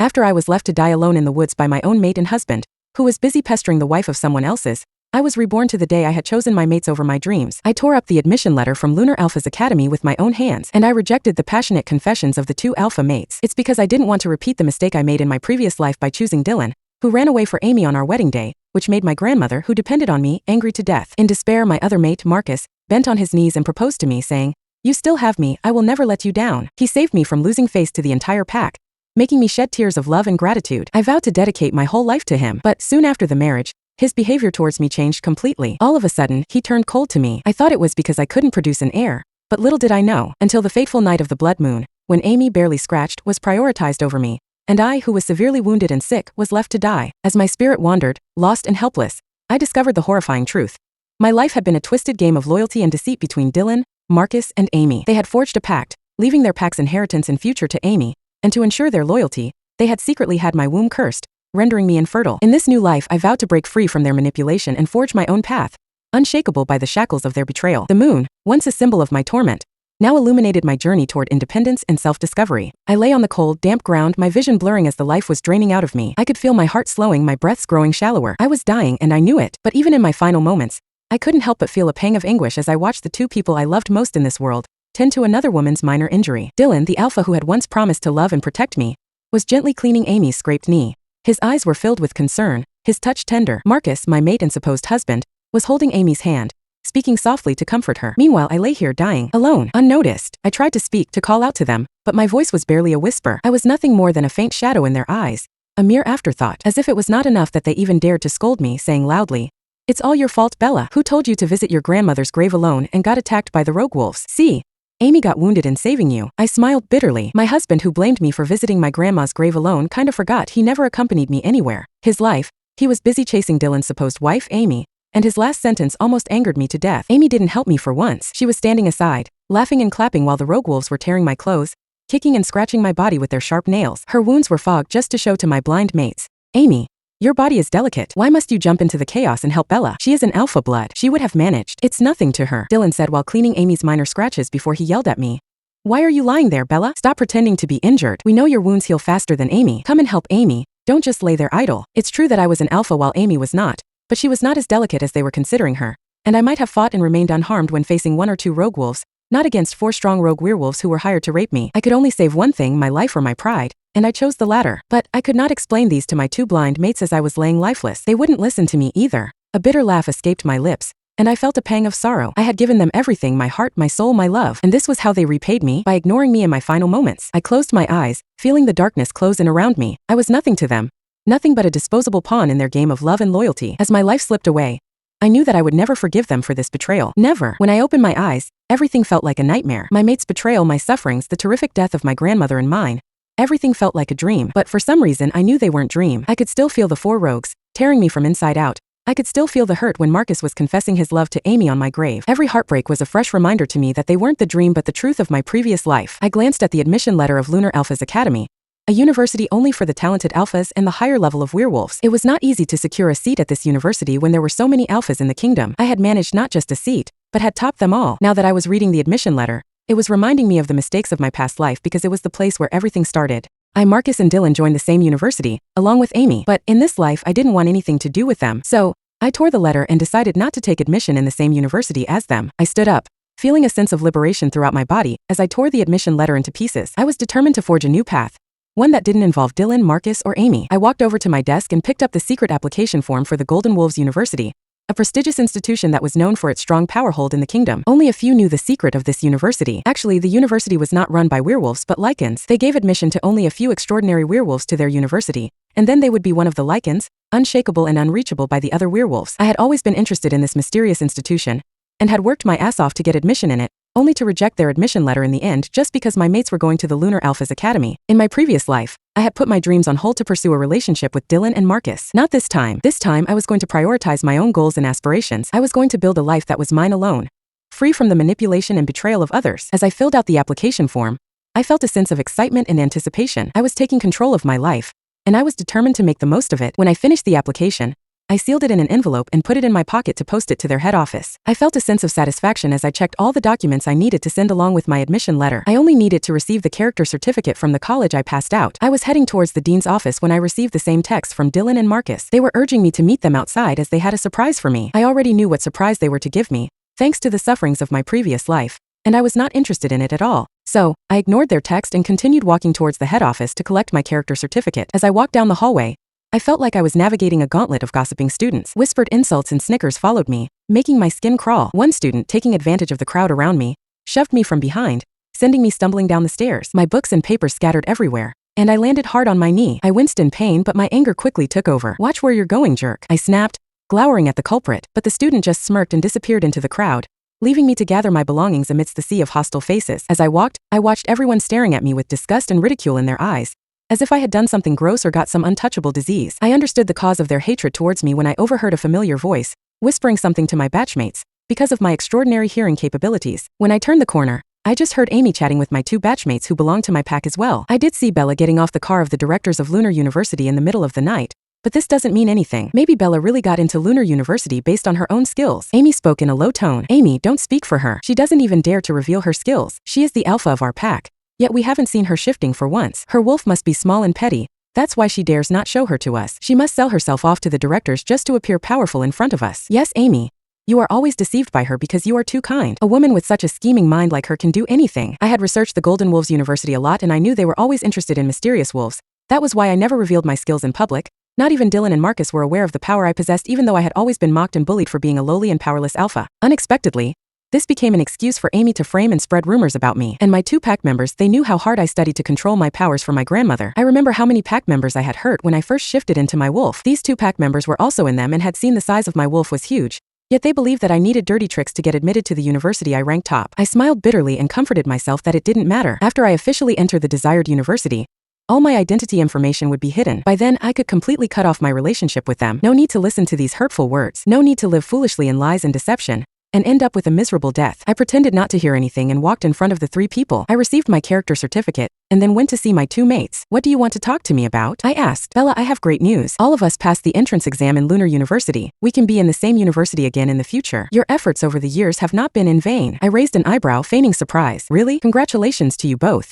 After I was left to die alone in the woods by my own mate and husband, who was busy pestering the wife of someone else's, I was reborn to the day I had chosen my mates over my dreams. I tore up the admission letter from Lunar Alphas Academy with my own hands, and I rejected the passionate confessions of the two alpha mates. It's because I didn't want to repeat the mistake I made in my previous life by choosing Dylan, who ran away for Amy on our wedding day, which made my grandmother, who depended on me, angry to death. In despair, my other mate, Marcus, bent on his knees and proposed to me, saying, "You still have me, I will never let you down." He saved me from losing face to the entire pack, making me shed tears of love and gratitude. I vowed to dedicate my whole life to him, but soon after the marriage, his behavior towards me changed completely. All of a sudden, he turned cold to me. I thought it was because I couldn't produce an heir, but little did I know, until the fateful night of the blood moon, when Amy, barely scratched, was prioritized over me, and I, who was severely wounded and sick, was left to die. As my spirit wandered, lost and helpless, I discovered the horrifying truth. My life had been a twisted game of loyalty and deceit between Dylan, Marcus, and Amy. They had forged a pact, leaving their pack's inheritance and future to Amy, and to ensure their loyalty, they had secretly had my womb cursed, rendering me infertile. In this new life, I vowed to break free from their manipulation and forge my own path, unshakable by the shackles of their betrayal. The moon, once a symbol of my torment, now illuminated my journey toward independence and self-discovery. I lay on the cold, damp ground, my vision blurring as the life was draining out of me. I could feel my heart slowing, my breaths growing shallower. I was dying, and I knew it. But even in my final moments, I couldn't help but feel a pang of anguish as I watched the two people I loved most in this world tend to another woman's minor injury. Dylan, the alpha who had once promised to love and protect me, was gently cleaning Amy's scraped knee. His eyes were filled with concern, his touch tender. Marcus, my mate and supposed husband, was holding Amy's hand, speaking softly to comfort her. Meanwhile, I lay here dying, alone, unnoticed. I tried to speak, to call out to them, but my voice was barely a whisper. I was nothing more than a faint shadow in their eyes, a mere afterthought. As if it was not enough that they even dared to scold me, saying loudly, "It's all your fault, Bella. Who told you to visit your grandmother's grave alone and got attacked by the rogue wolves? See, Amy got wounded in saving you." I smiled bitterly. My husband, who blamed me for visiting my grandma's grave alone, kinda forgot he never accompanied me anywhere. His life, he was busy chasing Dylan's supposed wife, Amy, and his last sentence almost angered me to death. Amy didn't help me for once. She was standing aside, laughing and clapping while the rogue wolves were tearing my clothes, kicking and scratching my body with their sharp nails. Her wounds were fogged just to show to my blind mates, "Amy, your body is delicate. Why must you jump into the chaos and help Bella? She is an alpha blood. She would have managed. It's nothing to her," Dylan said while cleaning Amy's minor scratches before he yelled at me. "Why are you lying there, Bella? Stop pretending to be injured. We know your wounds heal faster than Amy. Come and help Amy. Don't just lay there idle." It's true that I was an alpha while Amy was not, but she was not as delicate as they were considering her, and I might have fought and remained unharmed when facing one or two rogue wolves, not against 4 strong rogue werewolves who were hired to rape me. I could only save one thing, my life or my pride, and I chose the latter. But I could not explain these to my two blind mates as I was laying lifeless. They wouldn't listen to me either. A bitter laugh escaped my lips, and I felt a pang of sorrow. I had given them everything, my heart, my soul, my love, and this was how they repaid me, by ignoring me in my final moments. I closed my eyes, feeling the darkness close in around me. I was nothing to them, nothing but a disposable pawn in their game of love and loyalty. As my life slipped away, I knew that I would never forgive them for this betrayal. Never. When I opened my eyes, everything felt like a nightmare. My mate's betrayal, my sufferings, the terrific death of my grandmother and mine. Everything felt like a dream, but for some reason I knew they weren't dream. I could still feel the 4 rogues, tearing me from inside out. I could still feel the hurt when Marcus was confessing his love to Amy on my grave. Every heartbreak was a fresh reminder to me that they weren't the dream but the truth of my previous life. I glanced at the admission letter of Lunar Alphas Academy, a university only for the talented alphas and the higher level of werewolves. It was not easy to secure a seat at this university when there were so many alphas in the kingdom. I had managed not just a seat, but had topped them all. Now that I was reading the admission letter, it was reminding me of the mistakes of my past life because it was the place where everything started. Marcus and Dylan joined the same university, along with Amy, but in this life I didn't want anything to do with them. So, I tore the letter and decided not to take admission in the same university as them. I stood up, feeling a sense of liberation throughout my body as I tore the admission letter into pieces. I was determined to forge a new path, one that didn't involve Dylan, Marcus, or Amy. I walked over to my desk and picked up the secret application form for the Golden Wolves University, a prestigious institution that was known for its strong powerhold in the kingdom. Only a few knew the secret of this university. Actually, the university was not run by werewolves but lycans. They gave admission to only a few extraordinary werewolves to their university, and then they would be one of the lycans, unshakable and unreachable by the other werewolves. I had always been interested in this mysterious institution, and had worked my ass off to get admission in it, only to reject their admission letter in the end just because my mates were going to the Lunar Alphas Academy. In my previous life, I had put my dreams on hold to pursue a relationship with Dylan and Marcus. Not this time. This time I was going to prioritize my own goals and aspirations. I was going to build a life that was mine alone, free from the manipulation and betrayal of others. As I filled out the application form, I felt a sense of excitement and anticipation. I was taking control of my life, and I was determined to make the most of it. When I finished the application, I sealed it in an envelope and put it in my pocket to post it to their head office. I felt a sense of satisfaction as I checked all the documents I needed to send along with my admission letter. I only needed to receive the character certificate from the college I passed out. I was heading towards the dean's office when I received the same text from Dylan and Marcus. They were urging me to meet them outside as they had a surprise for me. I already knew what surprise they were to give me, thanks to the sufferings of my previous life, and I was not interested in it at all. So, I ignored their text and continued walking towards the head office to collect my character certificate. As I walked down the hallway, I felt like I was navigating a gauntlet of gossiping students. Whispered insults and snickers followed me, making my skin crawl. One student, taking advantage of the crowd around me, shoved me from behind, sending me stumbling down the stairs. My books and papers scattered everywhere, and I landed hard on my knee. I winced in pain, but my anger quickly took over. "Watch where you're going, jerk," I snapped, glowering at the culprit. But the student just smirked and disappeared into the crowd, leaving me to gather my belongings amidst the sea of hostile faces. As I walked, I watched everyone staring at me with disgust and ridicule in their eyes, as if I had done something gross or got some untouchable disease. I understood the cause of their hatred towards me when I overheard a familiar voice, whispering something to my batchmates, because of my extraordinary hearing capabilities. When I turned the corner, I just heard Amy chatting with my two batchmates who belonged to my pack as well. I did see Bella getting off the car of the directors of Lunar University in the middle of the night, but this doesn't mean anything. Maybe Bella really got into Lunar University based on her own skills. Amy spoke in a low tone. "Amy, don't speak for her. She doesn't even dare to reveal her skills. She is the alpha of our pack, yet we haven't seen her shifting for once. Her wolf must be small and petty. That's why she dares not show her to us. She must sell herself off to the directors just to appear powerful in front of us." "Yes, Amy. You are always deceived by her because you are too kind. A woman with such a scheming mind like her can do anything." I had researched the Golden Wolves University a lot and I knew they were always interested in mysterious wolves. That was why I never revealed my skills in public. Not even Dylan and Marcus were aware of the power I possessed, even though I had always been mocked and bullied for being a lowly and powerless alpha. Unexpectedly, this became an excuse for Amy to frame and spread rumors about me. And my two pack members, they knew how hard I studied to control my powers for my grandmother. I remember how many pack members I had hurt when I first shifted into my wolf. These two pack members were also in them and had seen the size of my wolf was huge. Yet they believed that I needed dirty tricks to get admitted to the university I ranked top. I smiled bitterly and comforted myself that it didn't matter. After I officially entered the desired university, all my identity information would be hidden. By then, I could completely cut off my relationship with them. No need to listen to these hurtful words. No need to live foolishly in lies and deception and end up with a miserable death. I pretended not to hear anything and walked in front of the three people. I received my character certificate and then went to see my two mates. "What do you want to talk to me about?" I asked. "Bella, I have great news. All of us passed the entrance exam in Lunar University. We can be in the same university again in the future. Your efforts over the years have not been in vain." I raised an eyebrow, feigning surprise. "Really? Congratulations to you both.